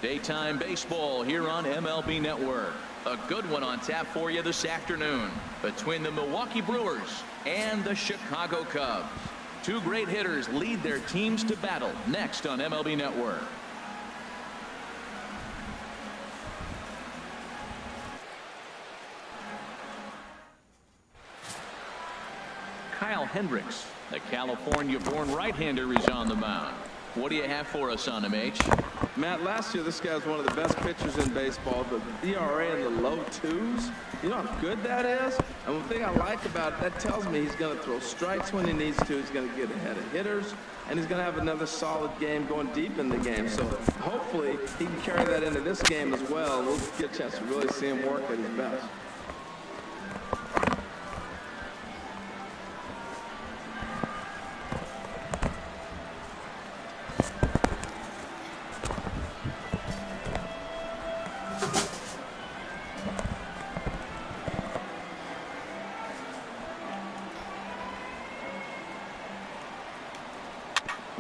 Daytime baseball here on MLB Network. A good one on tap for you this afternoon between the Milwaukee Brewers and the Chicago Cubs. Two great hitters lead their teams to battle next on MLB Network. Kyle Hendricks, the California-born right-hander, is on the mound. What do you have for us on him, H? Matt, last year this guy was one of the best pitchers in baseball. The ERA in the low 2s. You know how good that is? And one thing I like about it, that tells me he's going to throw strikes when he needs to. He's going to get ahead of hitters. And he's going to have another solid game going deep in the game. So hopefully he can carry that into this game as well. We'll get a chance to really see him work at his best.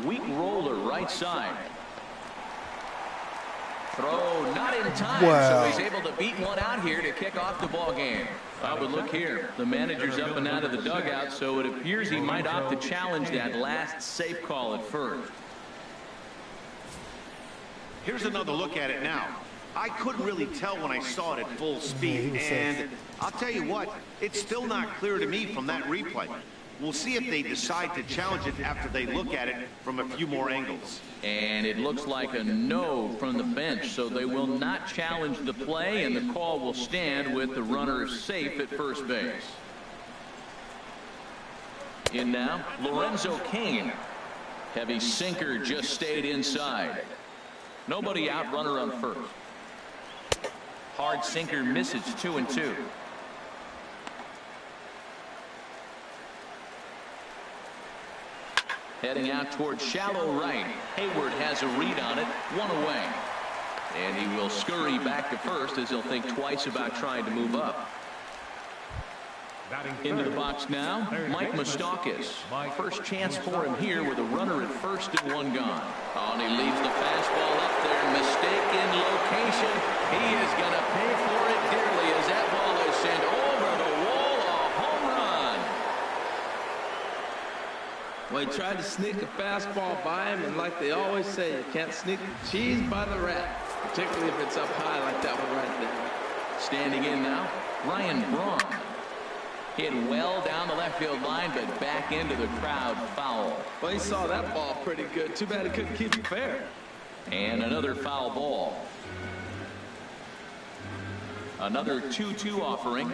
Weak roller right side. Throw not in time, so he's able to beat one out here to kick off the ball game. But look here, the manager's up and out of the dugout, so it appears he might opt to challenge that last safe call at first. Here's another look at it now. I couldn't really tell when I saw it at full speed, and I'll tell you what, it's still not clear to me from that replay. We'll see if they decide to challenge it after they look at it from a few more angles. And it looks like a no from the bench, so they will not challenge the play, and the call will stand with the runner safe at first base. In now, Lorenzo Cain. Heavy sinker just stayed inside. Nobody out, runner on first. Hard sinker misses, 2-2. Heading out towards shallow right. Hayward has a read on it, one away. And he will scurry back to first as he'll think twice about trying to move up. Into the box now, Mike Moustakas. First chance for him here with a runner at first and one gone. Oh, and he leaves the fastball up there. Mistaken location. He is going to pay for it dearly as that ball is sent over the wall. A home run. Well, he tried to sneak a fastball by him, and like they always say, you can't sneak the cheese by the rat, particularly if it's up high like that one right there. Standing in now, Ryan Braun. Hit well down the left field line, but back into the crowd, foul. Well, he saw that ball pretty good. Too bad he couldn't keep it fair. And another foul ball. Another 2-2 offering.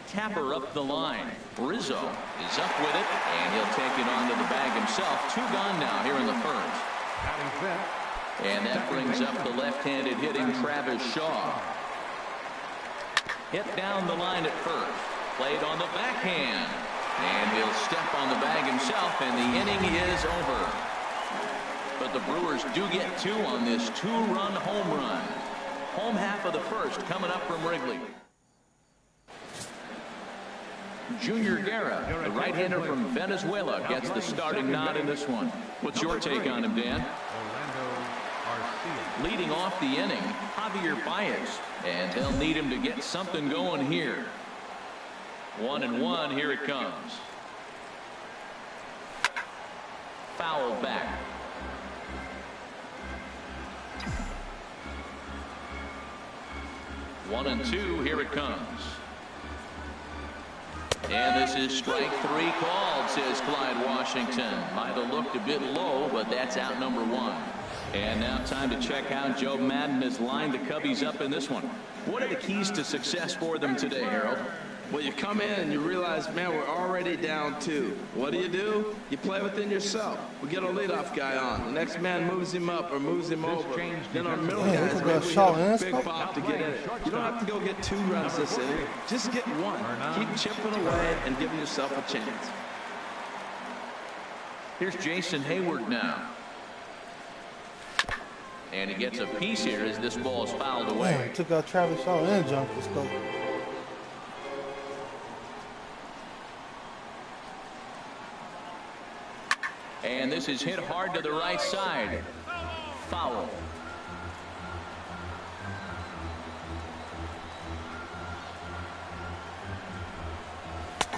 Tapper up the line. Rizzo is up with it, and he'll take it onto the bag himself. Two gone now here in the first. And that brings up the left-handed hitting Travis Shaw. Hit down the line at first. Played on the backhand. And he'll step on the bag himself, and the inning is over. But the Brewers do get two on this two-run home run. Home half of the first coming up from Wrigley. Junior Guerra, the right-hander from Venezuela, gets the starting nod in this one. What's your take on him, Dan? Leading off the inning, Javier Baez, and they'll need him to get something going here. 1-1, here it comes. Foul back. One and two, here it comes. And this is strike three called, says Clyde Washington. Might have looked a bit low, but that's out number one. And now time to check out Joe Madden has lined the Cubbies up in this one. What are the keys to success for them today, Harold? Well, you come in and you realize, man, we're already down two. What do? You play within yourself. We get a leadoff guy on. The next man moves him up or moves him over. Then our middle guys, maybe we hit a big pop to get in it. You don't have to go get 2 runs this inning. Just get 1. Keep chipping away and giving yourself a chance. Here's Jason Hayward now. And he gets a piece here as this ball is fouled away. Man, took out Travis Shaw and jumped the scope. And this is hit hard to the right side. Foul.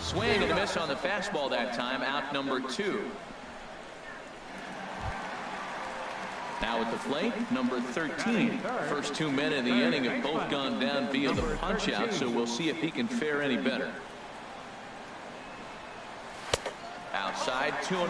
Swing and a miss on the fastball that time. Out number 2. Now at the plate, number 13. First 2 men in the inning have both gone down via the punch out, so we'll see if he can fare any better. Outside, 2-1.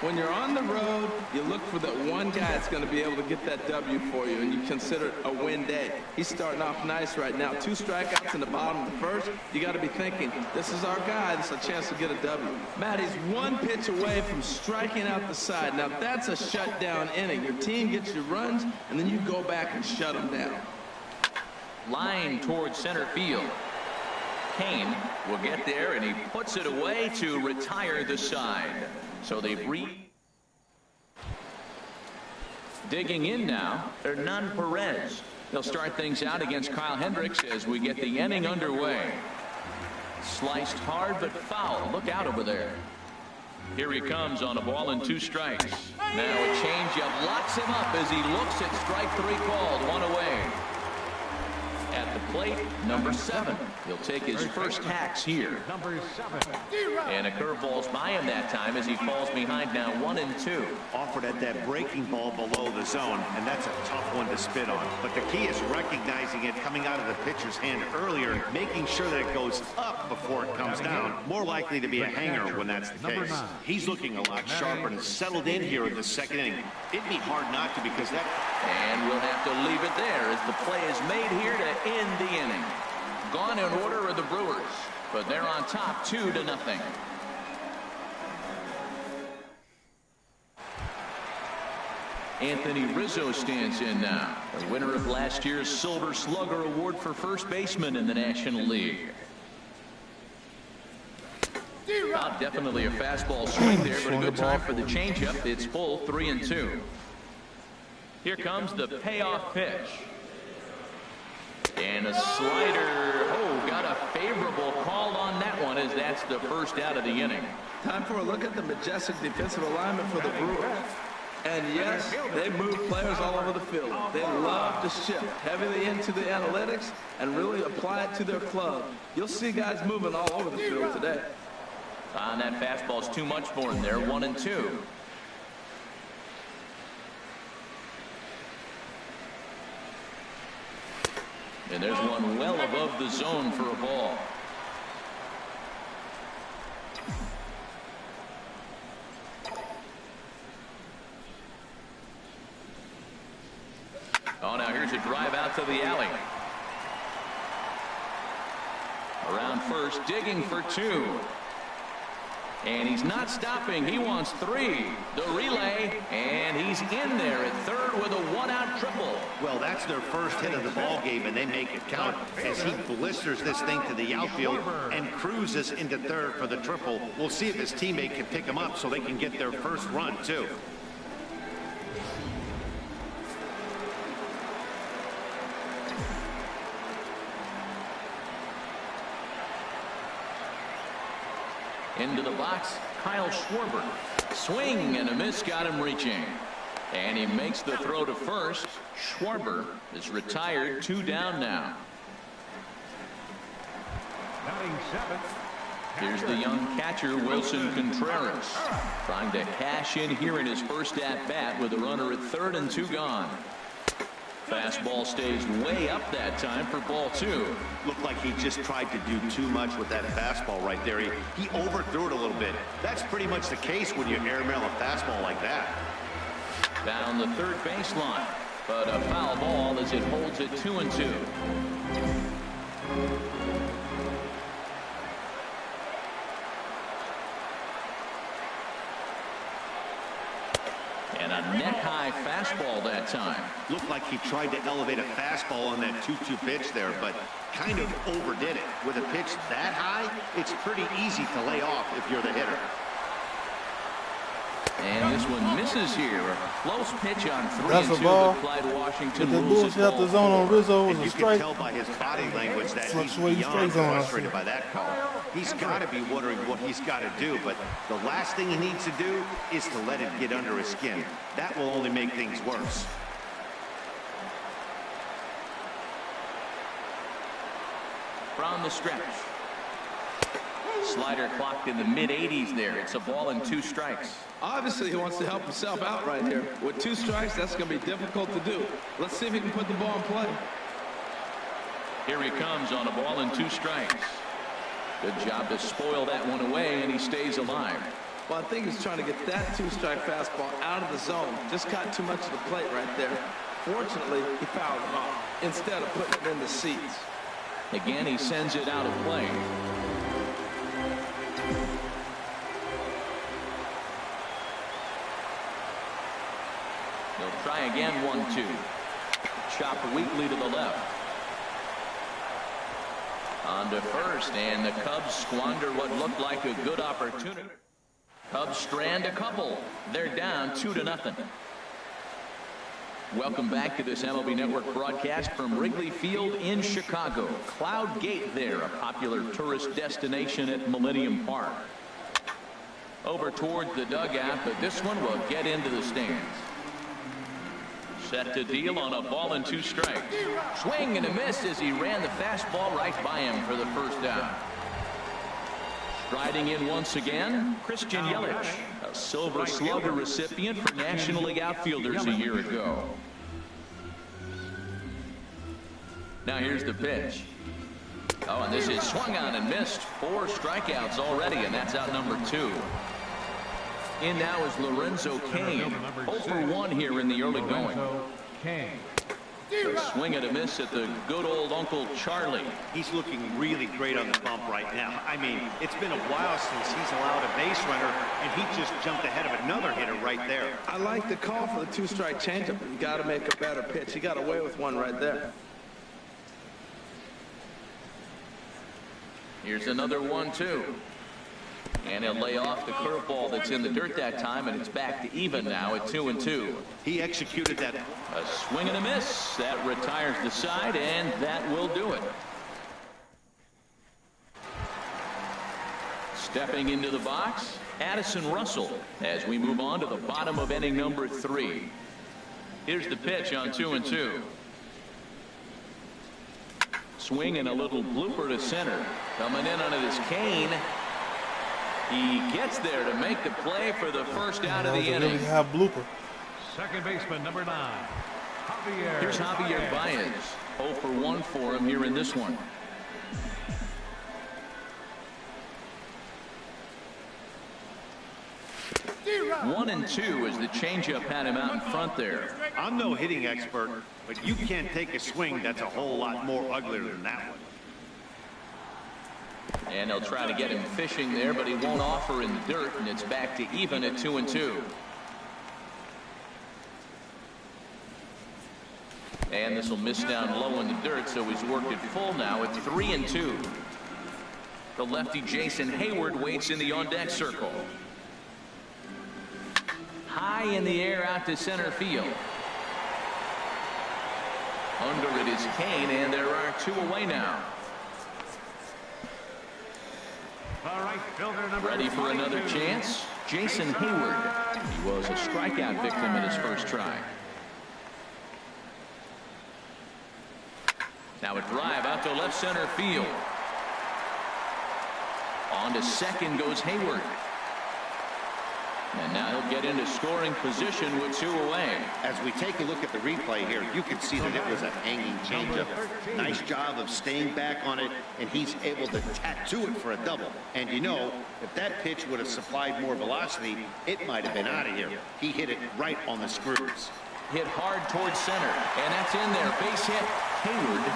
When you're on the road, you look for that one guy that's going to be able to get that W for you, and you consider it a win day. He's starting off nice right now. 2 strikeouts in the bottom of the first. You got to be thinking, this is our guy. This is a chance to get a W. Matt, he's 1 pitch away from striking out the side. Now, that's a shutdown inning. Your team gets your runs, and then you go back and shut them down. Line towards center field. Kane will get there, and he puts it away to retire the side. So they've digging in now, Hernan Perez. They'll start things out against Kyle Hendricks as we get the inning underway. Sliced hard but foul. Look out over there. Here he comes on a ball and 2 strikes. Now a changeup locks him up as he looks at strike 3 called. 1 away. At the plate, number 7. He'll take his first hacks here. Number 7. And a curveball's by him that time as he falls behind now 1-2. Offered at that breaking ball below the zone, and that's a tough one to spit on. But the key is recognizing it coming out of the pitcher's hand earlier, making sure that it goes up before it comes down. More likely to be a hanger when that's the case. He's looking a lot sharper and settled in here in the second inning. It'd be hard not to because that... And we'll have to leave it there as the play is made here to end the inning. Gone in order are the Brewers, but they're on top 2-0. Anthony Rizzo stands in now, the winner of last year's Silver Slugger Award for first baseman in the National League. Definitely a fastball swing there, but a good time for the changeup. It's full 3-2. Here comes the payoff pitch. And a slider. Oh, got a favorable call on that one as that's the first out of the inning. Time for a look at the majestic defensive alignment for the Brewers. And yes, they move players all over the field. They love to shift heavily into the analytics and really apply it to their club. You'll see guys moving all over the field today. On that fastball's too much for him there. 1-2. And there's one well above the zone for a ball. Oh, now here's a drive out to the alley. Around first, digging for 2. And he's not stopping. He wants 3. The relay, and he's in there at third with a 1-out triple. Well, that's their first hit of the ball game, and they make it count as he blisters this thing to the outfield and cruises into third for the triple. We'll see if his teammate can pick him up so they can get their first run, too. Into the box, Kyle Schwarber. Swing and a miss got him reaching. And he makes the throw to first. Schwarber is retired. 2 down now. Batting 7. Here's the young catcher, Wilson Contreras, trying to cash in here in his first at-bat with a runner at third and 2 gone. Fastball stays way up that time for ball 2. Looked like he just tried to do too much with that fastball right there. He overthrew it a little bit. That's pretty much the case when you airmail a fastball like that. Down the third baseline, but a foul ball as it holds it 2-2. And a neck-high fastball that time. Looked like he tried to elevate a fastball on that 2-2 pitch there, but kind of overdid it. With a pitch that high, it's pretty easy to lay off if you're the hitter. And this one misses here. A close pitch on 3-2. That's a ball. Clyde Washington The rules bullshit it out the zone on Rizzo was a You strike. can tell by his body language that he's Fluctuating beyond strike zone. frustrated by that call. He's got to be wondering what he's got to do, but the last thing he needs to do is to let it get under his skin. That will only make things worse. From the stretch. Slider clocked in the mid-80s there. It's a ball and 2 strikes. Obviously, he wants to help himself out right here. With 2 strikes, that's going to be difficult to do. Let's see if he can put the ball in play. Here he comes on a ball and 2 strikes. Good job to spoil that one away, and he stays alive. Well, I think he's trying to get that 2-strike fastball out of the zone. Just got too much of the plate right there. Fortunately, he fouled it off instead of putting it in the seats. Again, he sends it out of play. He'll try again, 1-2. Chop weakly to the left. On to first, and the Cubs squander what looked like a good opportunity. Cubs strand a couple. They're down 2-0. Welcome back to this MLB Network broadcast from Wrigley Field in Chicago. Cloud Gate there, a popular tourist destination at Millennium Park. Over towards the dugout, but this one will get into the stands. Set to deal on a ball and 2 strikes. Swing and a miss as he ran the fastball right by him for the first down. Striding in once again, Christian Yelich, a Silver Slugger recipient for National League outfielders a year ago. Now here's the pitch. Oh, and this is swung on and missed. 4 strikeouts already, and that's out number 2. In now is Lorenzo Cain. 0 for 1 here in the early going. A swing and a miss at the good old Uncle Charlie. He's looking really great on the bump right now. I mean, it's been a while since he's allowed a base runner, and he just jumped ahead of another hitter right there. I like the call for the 2-strike changeup. You got to make a better pitch. He got away with one right there. Here's another 1-2. And he'll lay off the curveball that's in the dirt that time, and it's back to even now at 2-2. He executed that. A swing and a miss. That retires the side, and that will do it. Stepping into the box, Addison Russell, as we move on to the bottom of inning number 3. Here's the pitch on 2-2. Swing and a little blooper to center. Coming in on it is Cain. He gets there to make the play for the first out of the inning. Really high blooper. Second baseman, number 9. Javier. Here's Javier Baez. 0 for 1 for him here in this one. One and 2 as the changeup had him out in front there. I'm no hitting expert, but you can't take a swing that's a whole lot more uglier than that one. And they'll try to get him fishing there, but he won't offer in the dirt, and it's back to even at 2-2. And this will miss down low in the dirt, so he's worked it full now at 3-2. The lefty Jason Hayward waits in the on-deck circle. High in the air out to center field. Under it is Cain, and there are 2 away now. All right, fielder number Ready for another chance? Jason Hayward. He was a strikeout victim in his first try. Now a drive out to left center field. On to second goes Hayward. And now he'll get into scoring position with 2 away. As we take a look at the replay here, you can see that it was a hanging changeup. Nice job of staying back on it, and he's able to tattoo it for a double. And you know, if that pitch would have supplied more velocity, it might have been out of here. He hit it right on the screws. Hit hard towards center, and that's in there. Base hit. Hayward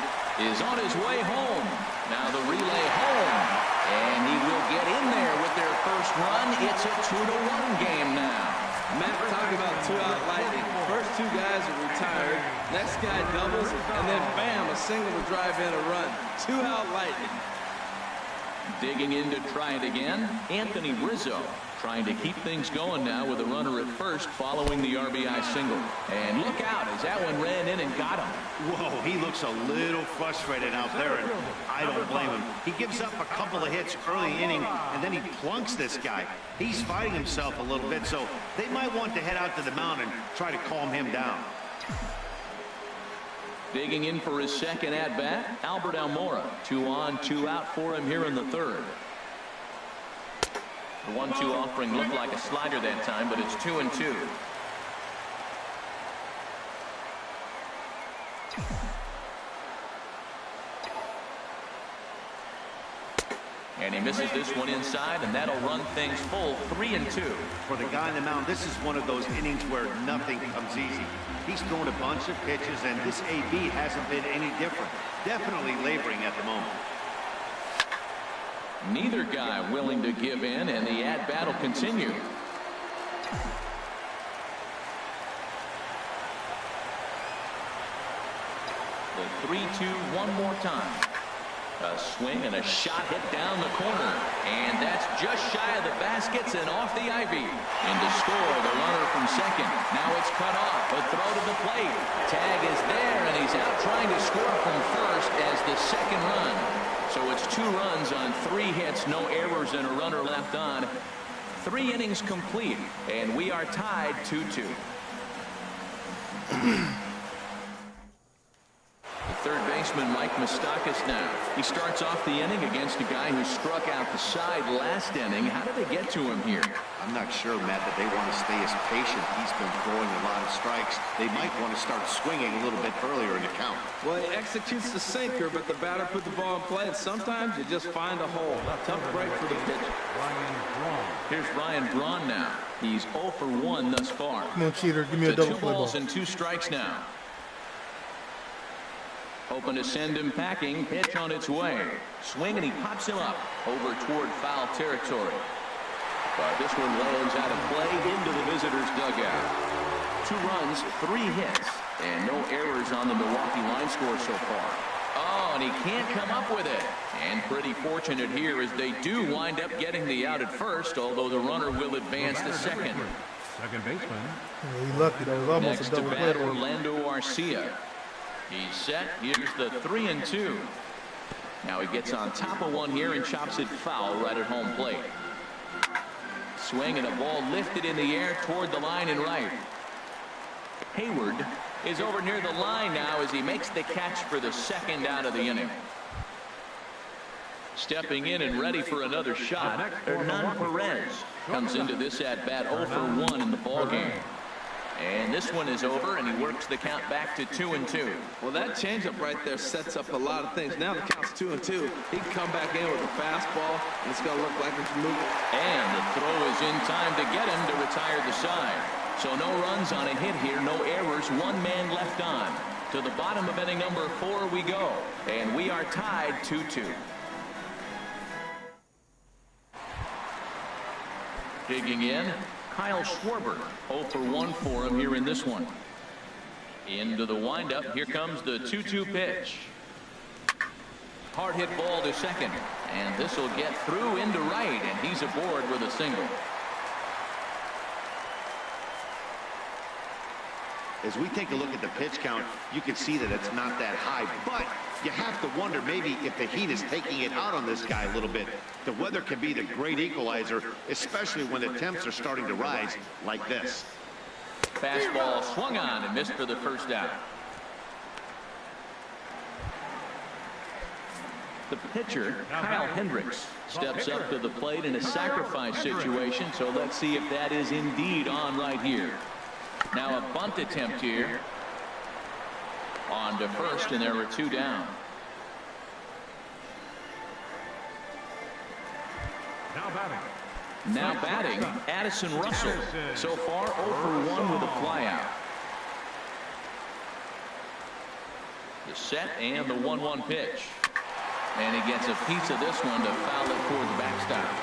is on his way home. Now the relay home. And he will get in there with their first run. It's a 2-1 game now. Matt, talking about 2-out lightning. First 2 guys are retired. Next guy doubles, and then bam, a single to drive in a run. 2-out lightning. Digging in to try it again, Anthony Rizzo trying to keep things going now with a runner at first following the RBI single. And look out as that one ran in and got him. Whoa, he looks a little frustrated out there, and I don't blame him. He gives up a couple of hits early inning, and then he plunks this guy. He's fighting himself a little bit, so they might want to head out to the mound and try to calm him down. Digging in for his second at-bat, Albert Almora. 2 on, 2 out for him here in the third. The 1-2 offering looked like a slider that time, but it's 2-2. And he misses this one inside, and that'll run things full 3-2. For the guy on the mound, this is one of those innings where nothing comes easy. He's thrown a bunch of pitches, and this AB hasn't been any different. Definitely laboring at the moment. Neither guy willing to give in, and the at-bat will continue. The 3-2 one more time. A swing and a shot hit down the corner. And that's just shy of the baskets and off the ivy. In to score, the runner from second. Now it's cut off. A throw to the plate. Tag is there, and he's out trying to score from first as the second run. So it's 2 runs on 3 hits, no errors, and a runner left on. 3 innings complete, and we are tied 2-2. Third baseman Mike Moustakas now. He starts off the inning against a guy who struck out the side last inning. How did they get to him here? I'm not sure, Matt, that they want to stay as patient. He's been throwing a lot of strikes. They might want to start swinging a little bit earlier in the count. Well, he executes the sinker, but the batter put the ball in play, and sometimes you just find a hole. Tough break for the pitcher. Here's Ryan Braun now. He's 0 for 1 thus far. Come on, cheater. Give me a double 2 play balls ball. and 2 strikes now. Hoping to send him packing. Pitch on its way. Swing, and he pops him up over toward foul territory. But this one lands out of play into the visitor's dugout. 2 runs, 3 hits, and no errors on the Milwaukee line score so far. Oh, and he can't come up with it. And pretty fortunate here as they do wind up getting the out at first, although the runner will advance to second. Second baseman. Yeah, he lucky. That was almost Next a to double bat, play. Orlando Arcia. He's set. Here's the 3-2. Now he gets on top of one here and chops it foul right at home plate. Swing and a ball lifted in the air toward the line and right. Hayward is over near the line now as he makes the catch for the second out of the inning. Stepping in and ready for another shot, Hernan Perez comes into this at bat 0 for 1 in the ballgame. And this one is over, and he works the count back to 2-2. Well, that changeup right there sets up a lot of things. Now the count's 2-2. He can come back in with a fastball, and it's going to look like it's moving. And the throw is in time to get him to retire the side. So no runs on a hit here, no errors, 1 man left on. To the bottom of inning number 4 we go, and we are tied 2-2. Digging in, Kyle Schwarber, 0 for 1 for him here in this one. Into the windup, here comes the 2-2 pitch. Hard hit ball to second, and this will get through into right, and he's aboard with a single. As we take a look at the pitch count, you can see that it's not that high, but you have to wonder maybe if the heat is taking it out on this guy a little bit. The weather can be the great equalizer, especially when the temps are starting to rise like this. Fastball swung on and missed for the first out. The pitcher, Kyle Hendricks, steps up to the plate in a sacrifice situation, so let's see if that is indeed on right here. Now a bunt attempt here. On to first, and there are 2 down. Now batting, Addison Russell. So far 0 for 1 with a flyout. The set and the 1-1 pitch. And he gets a piece of this one to foul it toward the backstop.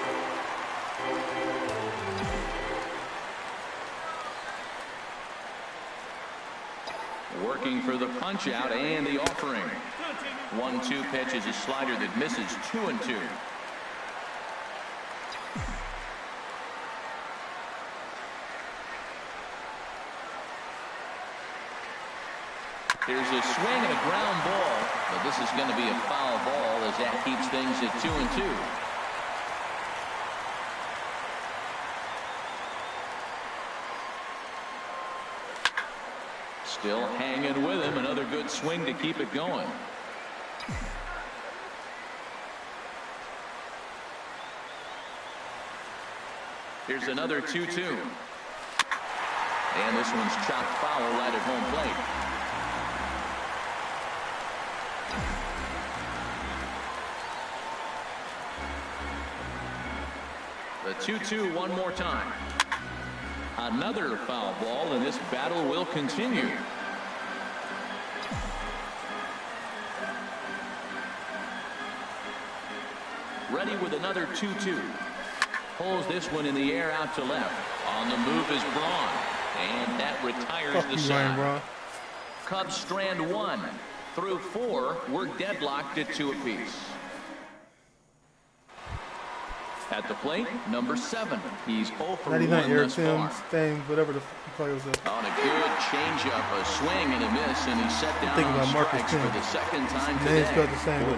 Working for the punch out and the offering. 1-2 pitch is a slider that misses 2-2. Here's a swing and a ground ball, but this is going to be a foul ball as that keeps things at 2-2. Still hanging with him. Another good swing to keep it going. Here's another 2-2. And this one's chopped foul right at home plate. The 2-2 one more time. Another foul ball, and this battle will continue. Ready with another 2-2. Pulls this one in the air out to left. On the move is Braun, and that retires the side. Cubs strand 1. Through 4, we're deadlocked at 2 apiece. At the plate, number 7. He's 0 for 1 thus far. Whatever the players are. On a good changeup, a swing and a miss, and he's set down on strikes for the second time today.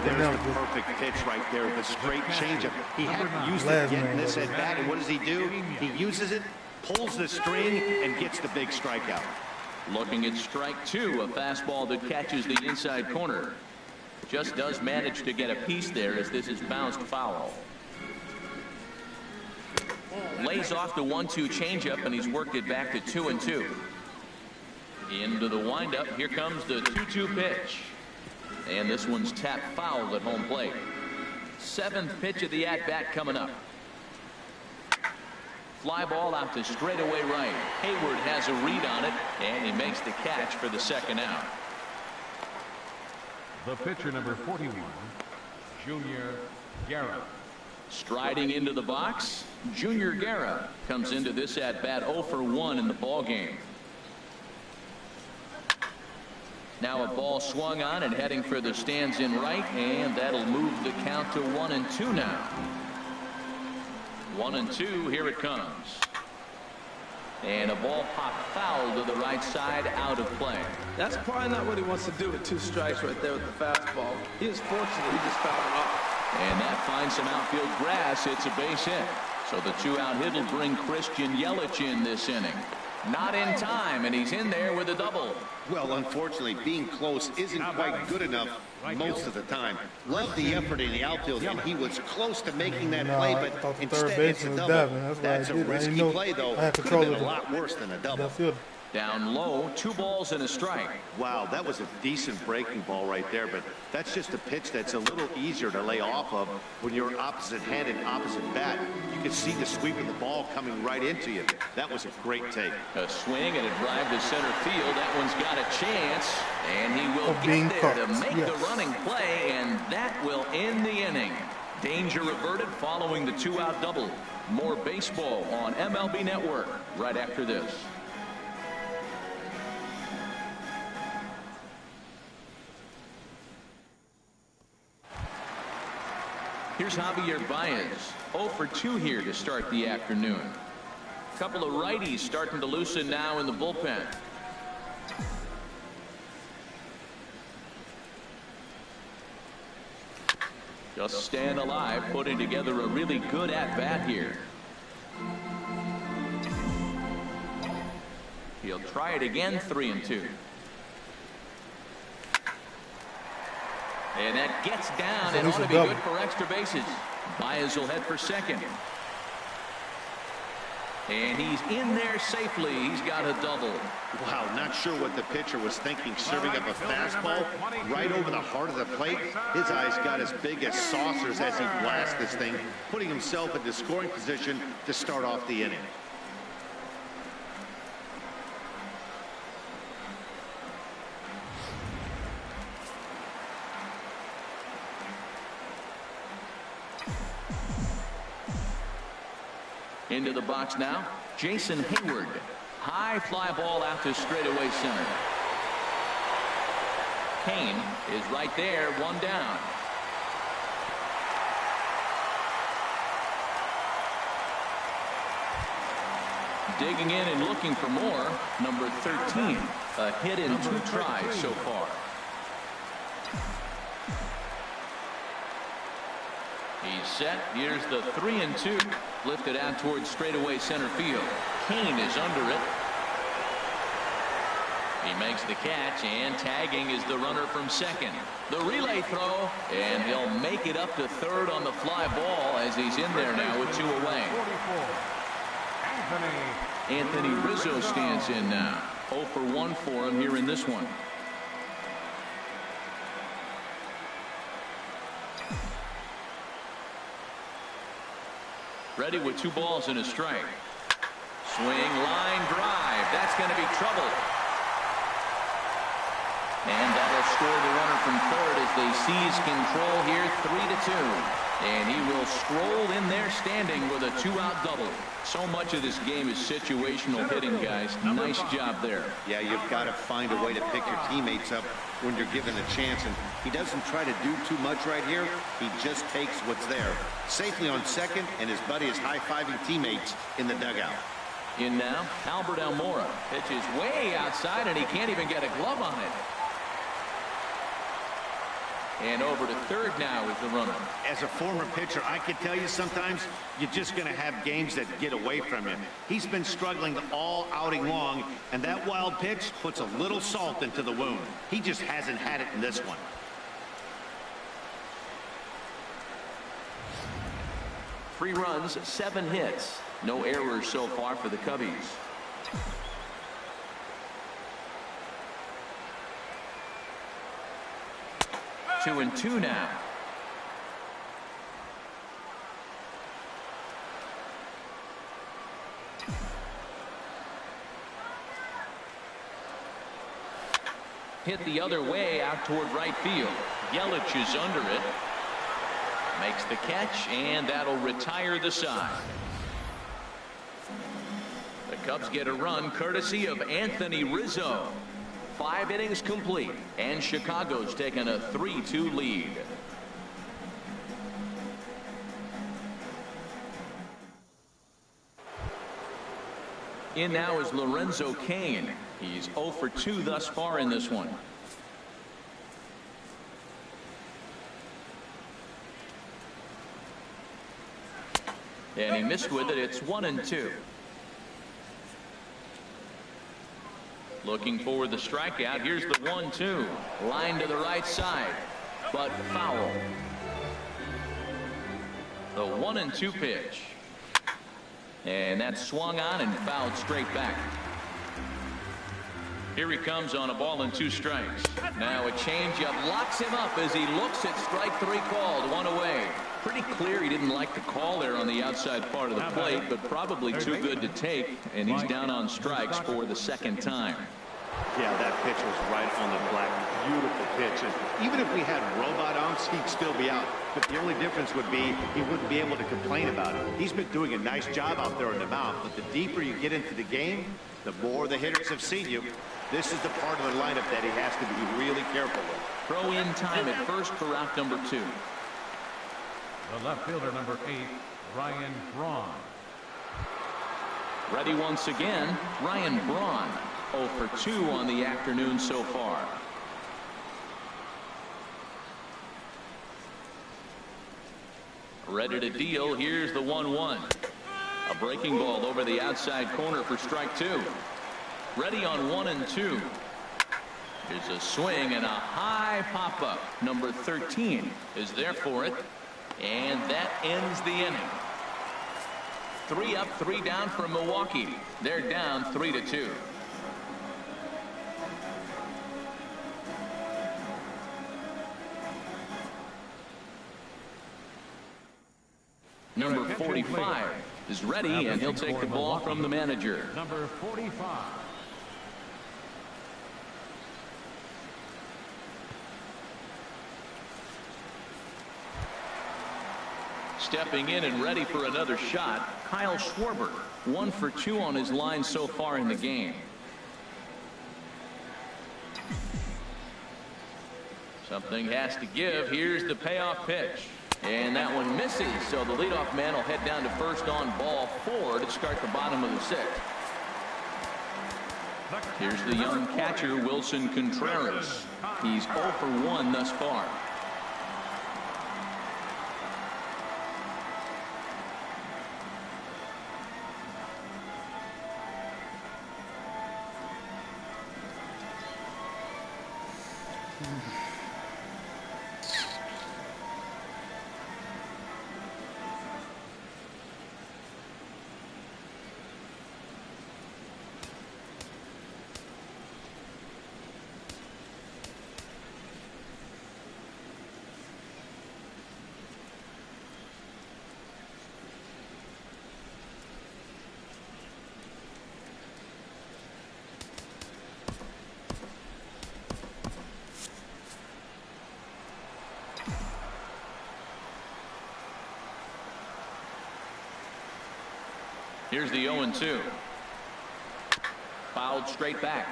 There's the perfect pitch right there, the straight changeup. He hadn't used it yet in this at bat, and what does he do? He uses it, pulls the string, and gets the big strikeout. Looking at strike 2, a fastball that catches the inside corner. Just does manage to get a piece there as this is bounced foul. Lays off the 1-2 changeup, and he's worked it back to 2-2. Into the windup. Here comes the 2-2 pitch. And this one's tapped foul at home plate. 7th pitch of the at-bat coming up. Fly ball out to straightaway right. Hayward has a read on it, and he makes the catch for the second out. The pitcher, number 41, Junior Guerra. Striding into the box, Junior Guerra comes into this at-bat 0 for 1 in the ballgame. Now a ball swung on and heading for the stands in right, and that'll move the count to 1-2 now. 1-2, here it comes. And a ball popped foul to the right side, out of play. That's probably not what he wants to do with 2 strikes right there with the fastball. He was fortunate he just fouled it off. And that finds some outfield grass. It's a base hit. So the 2-out hit will bring Christian Yelich in this inning. Not in time, and he's in there with a double. Well, unfortunately, being close isn't quite good enough most of the time. Loved the effort in the outfield, and he was close to making that play, but instead it's a double. That's a risky play, though. Could have been a lot worse than a double. Down low, 2 balls and a strike. Wow, that was a decent breaking ball right there, but that's just a pitch that's a little easier to lay off of when you're opposite hand and opposite bat. You can see the sweep of the ball coming right into you. That was a great take. A swing and a drive to center field. That one's got a chance, and he will get there to make the running play, and that will end the inning. Danger averted following the 2-out double. More baseball on MLB Network right after this. Here's Javier Baez, 0 for 2 here to start the afternoon. A couple of righties starting to loosen now in the bullpen. Just staying alive, putting together a really good at-bat here. He'll try it again, 3-2. And that gets down and ought to be good for extra bases. Baez will head for second. And he's in there safely. He's got a double. Wow, not sure what the pitcher was thinking, serving up a fastball right over the heart of the plate. His eyes got as big as saucers as he blasts this thing, putting himself into scoring position to start off the inning. Into the box now, Jason Hayward. High fly ball out to straightaway center. Kane is right there, 1 down. Digging in and looking for more, number 13. A hit in 2 tries so far. He's set. Here's the 3-2. Lifted out towards straightaway center field. Kane is under it. He makes the catch, and tagging is the runner from second. The relay throw, and he'll make it up to third on the fly ball as he's in there now with 2 away. Anthony Rizzo stands in now. 0 for 1 for him here in this one. Ready with 2 balls and a strike. Swing, line drive. That's going to be trouble. And that'll score the runner from third as they seize control here, 3-2. And he will stroll in there standing with a 2-out double. So much of this game is situational hitting, guys. Nice job there. Yeah, you've got to find a way to pick your teammates up when you're given a chance. And he doesn't try to do too much right here. He just takes what's there. Safely on second, and his buddy is high-fiving teammates in the dugout. In now, Albert Almora. Pitch is way outside, and he can't even get a glove on it. And over to third now is the runner. As a former pitcher, I can tell you sometimes you're just going to have games that get away from you. He's been struggling all outing long, and that wild pitch puts a little salt into the wound. He just hasn't had it in this one. Three runs, 7 hits. No errors so far for the Cubbies. 2-2 now. Hit the other way out toward right field. Yelich is under it. Makes the catch, and that'll retire the side. The Cubs get a run courtesy of Anthony Rizzo. 5 innings complete, and Chicago's taken a 3-2 lead. In now is Lorenzo Cain. He's 0 for 2 thus far in this one. And he missed with it. It's 1-2. Looking for the strikeout. Here's the 1-2. Line to the right side, but foul. The 1-2 pitch. And that's swung on and fouled straight back. Here he comes on a ball and 2 strikes. Now a changeup locks him up as he looks at strike 3 called. 1 away. Pretty clear he didn't like the call there on the outside part of the plate, but probably too good to take, and he's down on strikes for the 2nd time. Yeah, that pitch was right on the black. Beautiful pitch. And even if we had robot arms, he'd still be out. But the only difference would be he wouldn't be able to complain about it. He's been doing a nice job out there in the mound. But the deeper you get into the game, the more the hitters have seen you. This is the part of the lineup that he has to be really careful with. Throw in time at first for out number 2. The left fielder, number 8, Ryan Braun. Ready once again, Ryan Braun. 0 for 2 on the afternoon so far. Ready to deal. Here's the 1-1. A breaking ball over the outside corner for strike 2. Ready on 1-2. Here's a swing and a high pop-up. Number 13 is there for it. And that ends the inning. 3 up, 3 down for Milwaukee. They're down 3-2. Number 45 is ready, and he'll take the ball from the manager. Number 45. Stepping in and ready for another shot, Kyle Schwarber. 1 for 2 on his line so far in the game. Something has to give. Here's the payoff pitch. And that one misses, so the leadoff man will head down to first on ball 4 to start the bottom of the 6th. Here's the young catcher, Wilson Contreras. He's 0 for 1 thus far. Here's the 0-2. Fouled straight back.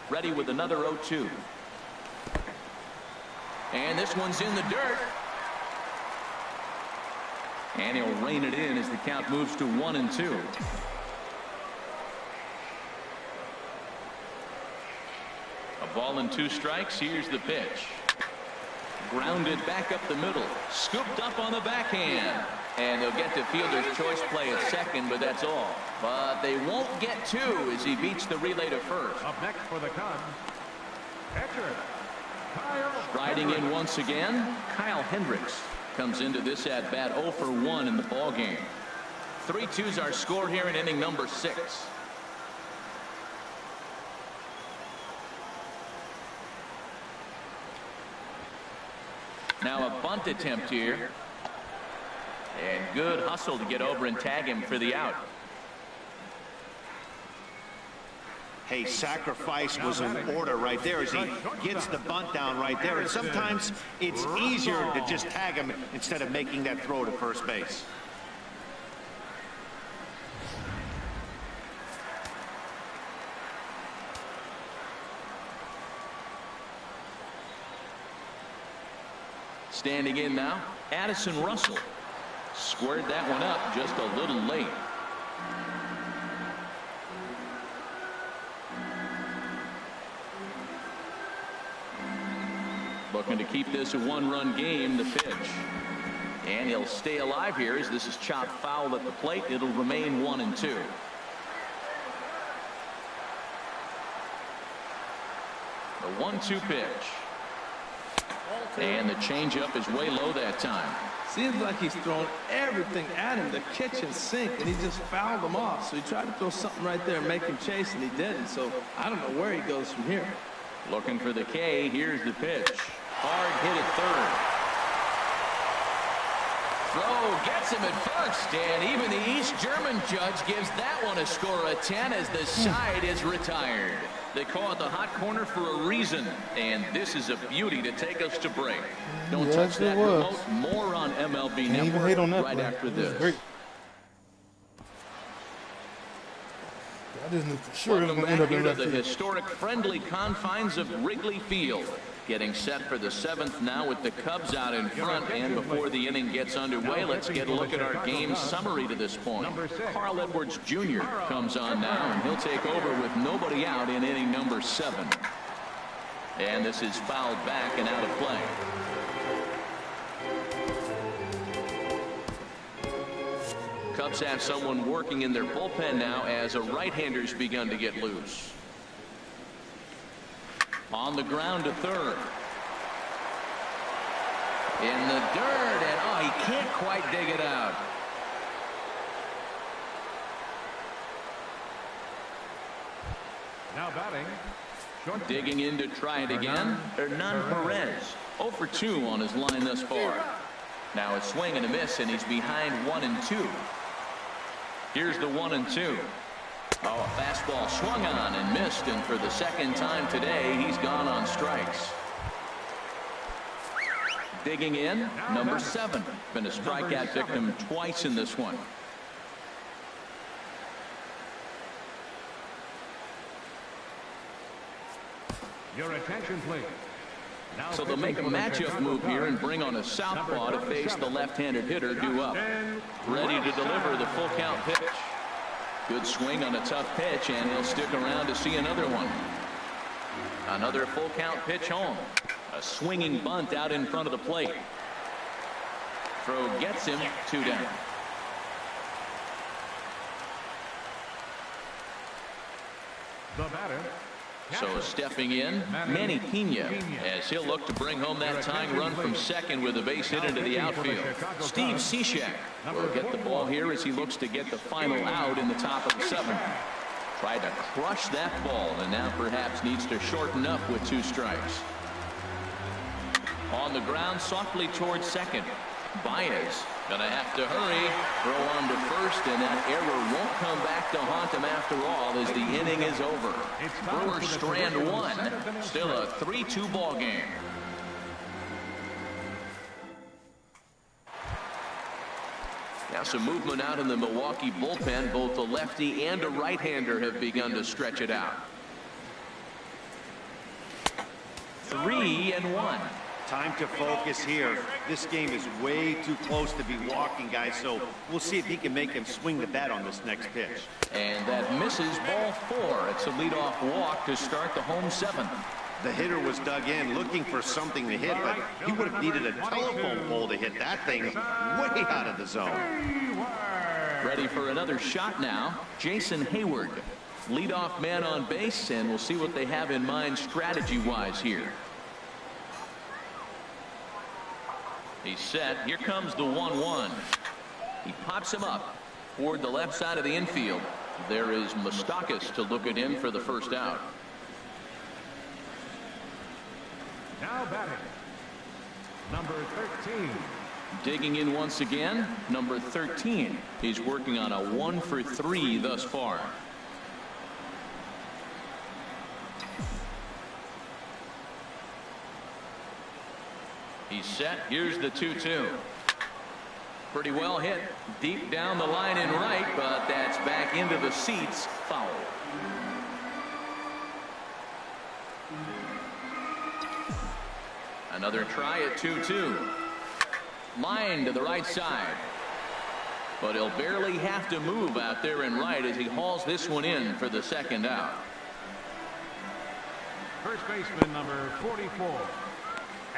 Ready with another 0-2. And this one's in the dirt. And he'll rein it in as the count moves to 1-2. A ball and 2 strikes. Here's the pitch. Grounded back up the middle. Scooped up on the backhand. And they'll get to fielder's choice play at second, but that's all. But they won't get 2 as he beats the relay to first. Up next for the Cubs, catcher Kyle. Striding in once again, Kyle Hendricks comes into this at bat 0 for 1 in the ball game. 3-2's our score here in inning number 6. Now a bunt attempt here. And good hustle to get over and tag him for the out. Hey, sacrifice was in order right there as he gets the bunt down right there. And sometimes it's easier to just tag him instead of making that throw to first base. Standing in now, Addison Russell. Squared that one up just a little late. Looking to keep this a 1-run game. The pitch. And he'll stay alive here as this is chopped foul at the plate. It'll remain 1-2. The 1-2 pitch. And the changeup is way low that time. Seems like he's thrown everything at him, the kitchen sink, and he just fouled him off. So he tried to throw something right there and make him chase, and he didn't. So I don't know where he goes from here. Looking for the K. Here's the pitch. Hard hit at third. Throw gets him at first, and even the East German judge gives that one a score of 10 as the side is retired. They call it the hot corner for a reason, and this is a beauty to take us to break. Don't touch that remote. More on MLB Network right after this. I just knew for sure Welcome back here to the historic friendly confines of Wrigley Field. Getting set for the 7th now with the Cubs out in front. And before the inning gets underway, let's get a look at our game summary to this point. Carl Edwards Jr. comes on now, and he'll take over with nobody out in inning number 7. And this is fouled back and out of play. Cubs have someone working in their bullpen now as a right-hander's begun to get loose. On the ground to third. In the dirt, and he can't quite dig it out. Now batting. Digging in to try it again. Hernan Perez 0 for 2 on his line thus far. Now a swing and a miss, and he's behind 1-2. Here's the 1-2. A fastball swung on and missed, and for the second time today, he's gone on strikes. Digging in, number 7. Been a strikeout victim twice in this one. Your attention, please. So they'll make a matchup move here and bring on a southpaw to face the left-handed hitter due up. Ready to deliver the full count pitch. Good swing on a tough pitch, and he'll stick around to see another one. Another full count pitch home. A swinging bunt out in front of the plate. Throw gets him 2 down. The batter. So stepping in, Manny Pena, as he'll look to bring home that tying run from second with a base hit into the outfield. Steve Cishek will get the ball here as he looks to get the final out in the top of the 7th. Tried to crush that ball, and now perhaps needs to shorten up with 2 strikes. On the ground softly towards second. Baez Gonna have to hurry. Throw on to first, and that error won't come back to haunt him after all as the inning is over. Brewers strand one. Still a 3-2 ball game. Now some movement out in the Milwaukee bullpen. Both a lefty and a right-hander have begun to stretch it out. 3-1. Time to focus here. This game is way too close to be walking, guys, so we'll see if he can make him swing the bat on this next pitch. And that misses, ball 4. It's a leadoff walk to start the home 7th. The hitter was dug in looking for something to hit, but he would have needed a telephone pole to hit that thing way out of the zone. Ready for another shot now. Jason Hayward, leadoff man on base, and we'll see what they have in mind strategy-wise here. He's set. Here comes the 1-1. He pops him up toward the left side of the infield. There is Moustakas to look at him for the first out. Now batting, number 13. Digging in once again, number 13. He's working on a 1-for-3 thus far. He's set. Here's the 2-2. Pretty well hit. Deep down the line in right, but that's back into the seats. Foul. Another try at 2-2. Line to the right side. But he'll barely have to move out there in right as he hauls this one in for the second out. First baseman number 44.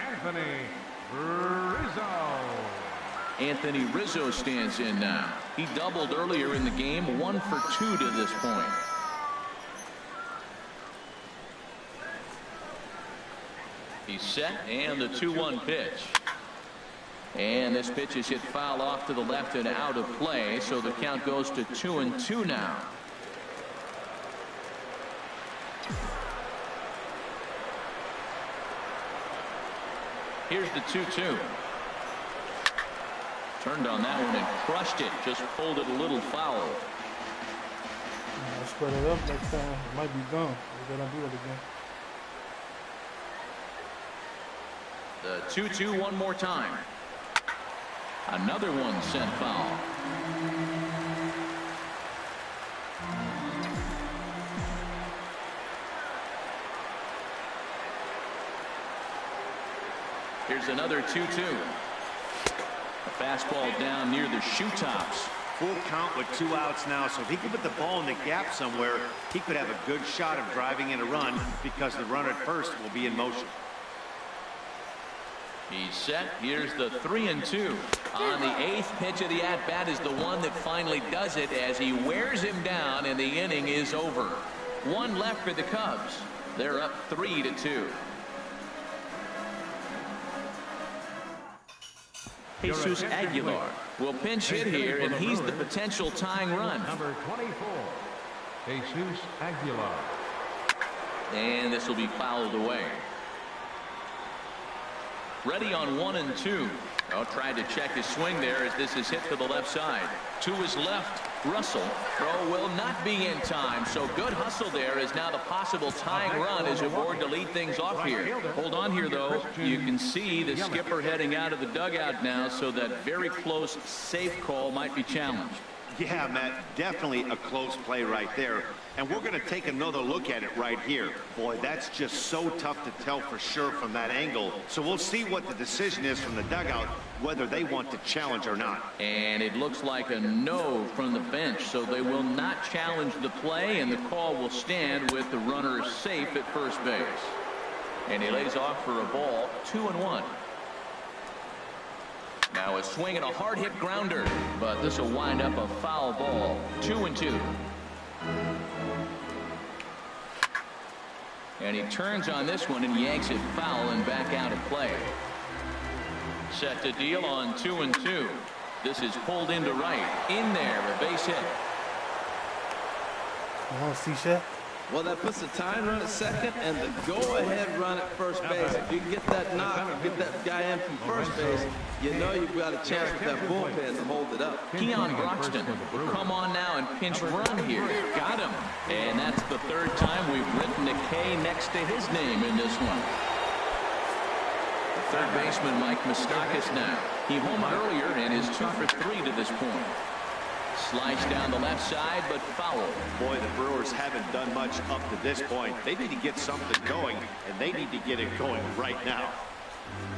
Anthony Rizzo. Anthony Rizzo stands in now. He doubled earlier in the game, 1-for-2 to this point. He's set, and the 2-1 pitch. And this pitch is hit foul off to the left and out of play, so the count goes to 2-2 now. Here's the 2-2. Turned on that one and crushed it. Just pulled it a little foul. I'll spread it up next time. It might be gone. They don't do it again. The 2-2 one more time. Another one sent foul. Here's another 2-2. A fastball down near the shoe tops. Full count with 2 outs now, so if he can put the ball in the gap somewhere, he could have a good shot of driving in a run because the runner at first will be in motion. He's set. Here's the 3-2. On the 8th pitch of the at-bat is the one that finally does it as he wears him down, and the inning is over. 1 left for the Cubs. They're up 3-2. Jesus Aguilar will pinch hit here, and he's the potential tying run. Number 24, Jesus Aguilar. And this will be fouled away. Ready on 1-2. Oh, tried to check his swing there as this is hit to the left side. To his left, Russell. Throw will not be in time, so good hustle there is now the possible tying run as aboard to lead things off here. Hold on here, though. You can see the skipper heading out of the dugout now, so that very close safe call might be challenged. Yeah, Matt, definitely a close play right there. And we're going to take another look at it right here. Boy, that's just so tough to tell for sure from that angle. So we'll see what the decision is from the dugout, whether they want to challenge or not. And it looks like a no from the bench, so they will not challenge the play, and the call will stand with the runner safe at first base. And he lays off for a ball, 2-1. Now a swing and a hard hit grounder, but this will wind up a foul ball, 2-2. And he turns on this one and yanks it foul and back out of play. Set to deal on 2-2. This is pulled into right. In there, a base hit. You want to see Shaq? Well, that puts the tying run at second and the go-ahead run at first base. If you can get that knock, get that guy in from first base, you know you've got a chance with that bullpen to hold it up. Keon Broxton will come on now and pinch run here. Got him. And that's the third time we've written a K next to his name in this one. The third baseman, Mike Moustakas now. He homered earlier and is 2 for 3 to this point. Slice down the left side, but foul. Boy, the Brewers haven't done much up to this point. They need to get something going, and they need to get it going right now.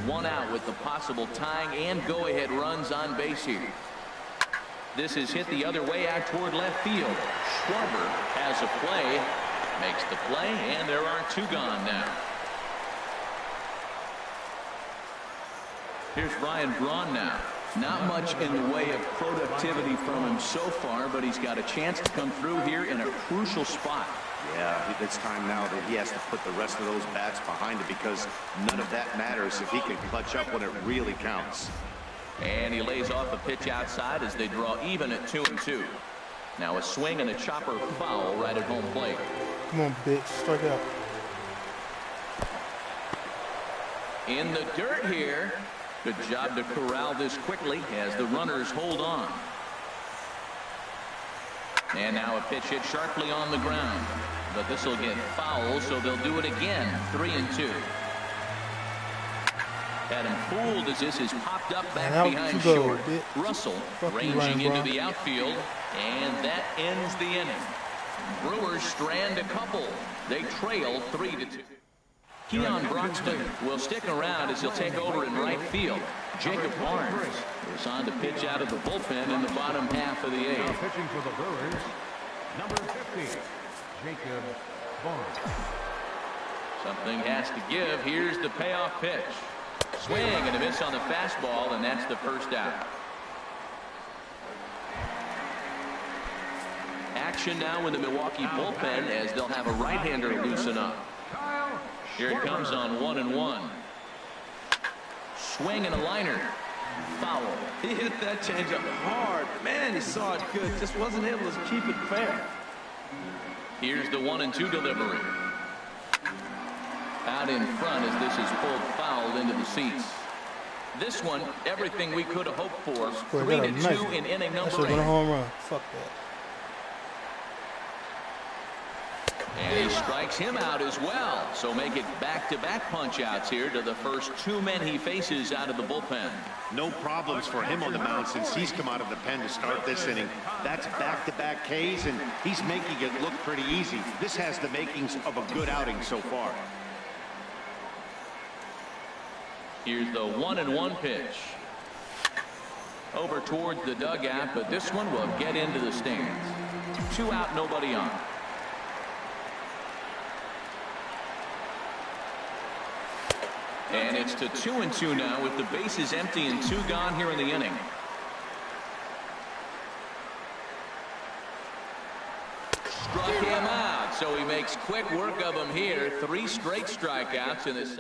1 out with the possible tying and go-ahead runs on base here. This is hit the other way out toward left field. Schwarber has a play, makes the play, and there are 2 gone now. Here's Ryan Braun now. Not much in the way of productivity from him so far, but he's got a chance to come through here in a crucial spot. Yeah, it's time now that he has to put the rest of those bats behind it, because none of that matters if he can clutch up when it really counts. And he lays off a pitch outside as they draw even at 2-2. Now a swing and a chopper foul right at home plate. Come on, bitch. Strike out. In the dirt here. Good job to corral this quickly as the runners hold on. And now a pitch hit sharply on the ground. But this will get foul, so they'll do it again. 3-2. Had him fooled as this is popped up back behind short. Russell ranging into the outfield, and that ends the inning. Brewers strand a couple. They trail 3-2. Keon Broxton will stick around as he'll take over in right field. Jacob Barnes is on to pitch out of the bullpen in the bottom half of the 8th. Now pitching for the Brewers, number 50, Jacob Barnes. Something has to give. Here's the payoff pitch. Swing and a miss on the fastball, and that's the first out. Action now in the Milwaukee bullpen as they'll have a right-hander loosen up. Here it comes on 1-1. Swing and a liner. Foul. He hit that changeup hard. Man, he saw it good. Just wasn't able to keep it fair. Here's the 1-2 delivery. Out in front as this is pulled foul into the seats. This one, everything we could have hoped for. 3-2 in inning number 8. That's a home run. Fuck that. And he strikes him out as well. So make it back-to-back punch-outs here to the first 2 men he faces out of the bullpen. No problems for him on the mound since he's come out of the pen to start this inning. That's back-to-back Ks, and he's making it look pretty easy. This has the makings of a good outing so far. Here's the 1-1 pitch. Over towards the dugout, but this one will get into the stands. 2 out, nobody on. And it's to 2-2 now with the bases empty and 2 gone here in the inning. Struck him out, so he makes quick work of him here. 3 straight strikeouts in this.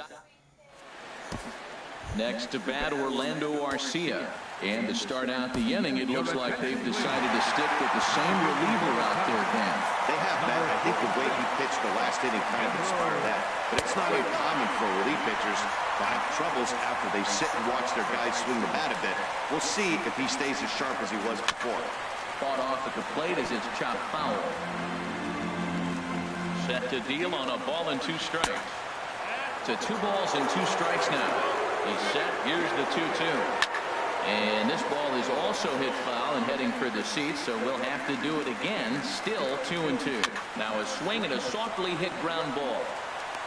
Next to bat, Orlando Arcia. And to start out the inning, it looks like they've decided to stick with the same reliever out there, Dan. They have that. I think the way he pitched the last inning kind of inspired that. But it's not uncommon for relief pitchers to have troubles after they sit and watch their guys swing the bat a bit. We'll see if he stays as sharp as he was before. Fought off at the plate as it's chopped foul. Set to deal on a ball and 2 strikes. To 2 balls and 2 strikes now. He's set. Here's the 2-2. And this ball is also hit foul and heading for the seats, so we'll have to do it again. Still 2-2. Now a swing and a softly hit ground ball.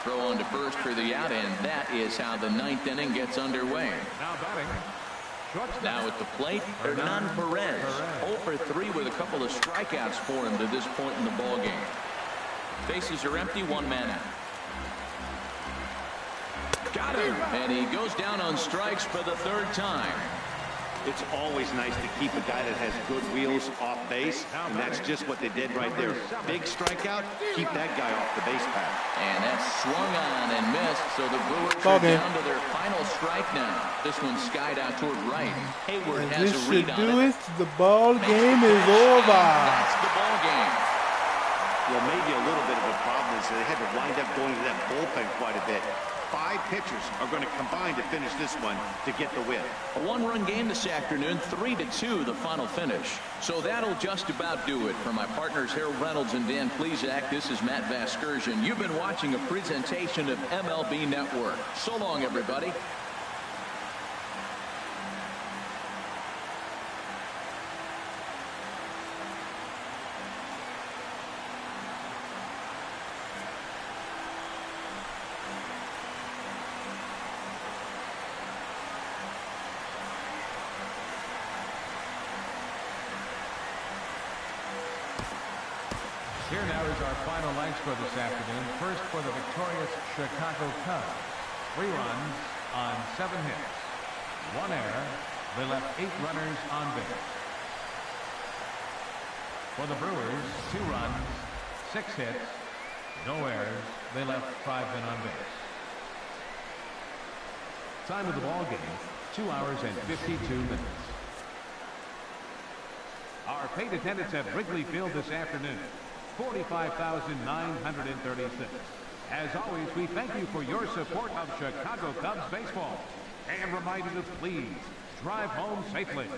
Throw on to first for the out, and that is how the 9th inning gets underway. Now batting. Now at the plate, Hernan Perez. 0 for 3 with a couple of strikeouts for him to this point in the ball game. Bases are empty, 1 man out. Got him, and he goes down on strikes for the 3rd time. It's always nice to keep a guy that has good wheels off base, and that's just what they did right there. Big strikeout, keep that guy off the base path. And that's swung on and missed, so the Brewers are down to their final strike now. This one's skied out toward right. Hayward has a read on it. The ball game is over. That's the ball game. Well, maybe a little bit of a problem is they had to wind up going to that bullpen quite a bit. 5 pitchers are going to combine to finish this one to get the win. A 1-run game this afternoon, 3-2 the final finish. So that'll just about do it. For my partners Harold Reynolds and Dan Plesac, this is Matt Vasgersian. You've been watching a presentation of MLB Network. So long, everybody. Here now is our final line score this afternoon. First for the victorious Chicago Cubs. 3 runs on 7 hits. 1 error. They left 8 runners on base. For the Brewers, 2 runs, 6 hits, no errors. They left 5 men on base. Time of the ball game, 2 hours and 52 minutes. Our paid attendance at Wrigley Field this afternoon, 45,936. As always, we thank you for your support of Chicago Cubs baseball and remind you to please drive home safely.